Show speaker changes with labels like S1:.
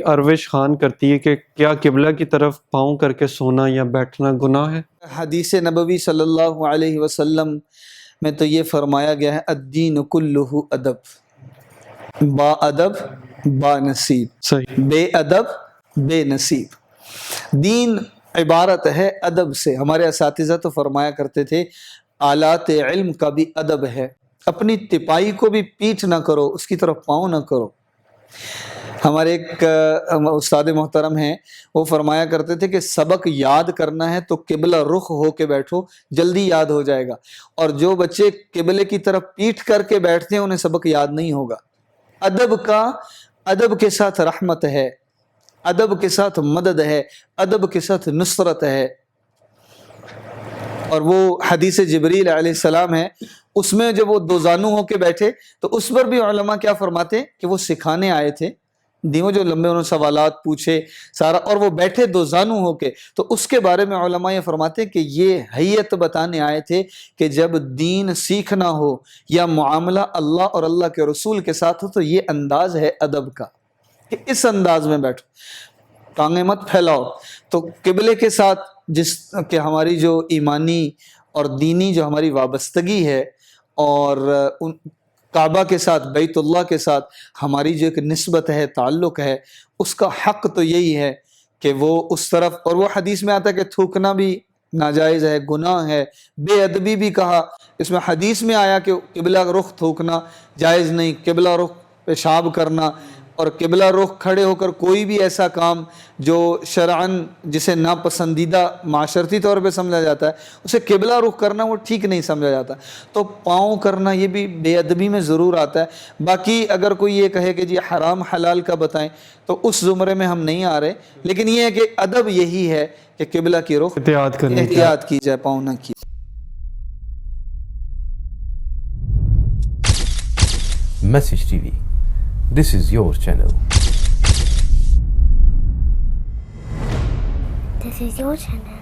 S1: اروش خان کرتی ہے کہ کیا قبلہ کی طرف پاؤں کر کے سونا یا بیٹھنا گناہ ہے؟
S2: حدیث نبوی صلی اللہ علیہ وسلم میں تو یہ فرمایا گیا ہے الدین کلہ ادب، با ادب با نصیب،
S1: صحیح۔
S2: بے ادب بے نصیب۔ دین عبارت ہے ادب سے۔ ہمارے اساتذہ تو فرمایا کرتے تھے آلات علم کا بھی ادب ہے، اپنی تپائی کو بھی پیٹھ نہ کرو، اس کی طرف پاؤں نہ کرو۔ ہمارے ایک استاد محترم ہیں، وہ فرمایا کرتے تھے کہ سبق یاد کرنا ہے تو قبلہ رخ ہو کے بیٹھو، جلدی یاد ہو جائے گا، اور جو بچے قبلے کی طرف پیٹھ کر کے بیٹھتے ہیں انہیں سبق یاد نہیں ہوگا۔ ادب کے ساتھ رحمت ہے، ادب کے ساتھ مدد ہے، ادب کے ساتھ نصرت ہے۔ اور وہ حدیث جبریل علیہ السلام ہے، اس میں جب وہ دو زانو ہو کے بیٹھے تو اس پر بھی علماء کیا فرماتے کہ وہ سکھانے آئے تھے، دیوں جو لمبے انہوں نے سوالات پوچھے سارا، اور وہ بیٹھے دو زانو ہو کے، تو اس کے بارے میں علماء یہ فرماتے کہ یہ حیت بتانے آئے تھے کہ جب دین سیکھنا ہو یا معاملہ اللہ اور اللہ کے رسول کے ساتھ ہو تو یہ انداز ہے ادب کا کہ اس انداز میں بیٹھو، ٹانگیں مت پھیلاؤ۔ تو قبلے کے ساتھ جس کہ ہماری جو ایمانی اور دینی جو ہماری وابستگی ہے، اور کعبہ کے ساتھ، بیت اللہ کے ساتھ ہماری جو ایک نسبت ہے، تعلق ہے، اس کا حق تو یہی ہے کہ وہ اس طرف، اور وہ حدیث میں آتا ہے کہ تھوکنا بھی ناجائز ہے، گناہ ہے، بے ادبی بھی کہا، اس میں حدیث میں آیا کہ قبلہ رخ تھوکنا جائز نہیں، قبلہ رخ پیشاب کرنا، اور قبلہ رخ کھڑے ہو کر کوئی بھی ایسا کام جو شرعاً جسے ناپسندیدہ معاشرتی طور پہ سمجھا جاتا ہے، اسے قبلہ رخ کرنا وہ ٹھیک نہیں سمجھا جاتا، تو پاؤں کرنا یہ بھی بے ادبی میں ضرور آتا ہے۔ باقی اگر کوئی یہ کہے کہ جی حرام حلال کا بتائیں تو اس زمرے میں ہم نہیں آ رہے، لیکن یہ ہے کہ ادب یہی ہے کہ قبلہ کی رخ احتیاط کی جائے، پاؤں نہ کی۔
S3: Message TV. This is your channel.
S4: This is your channel.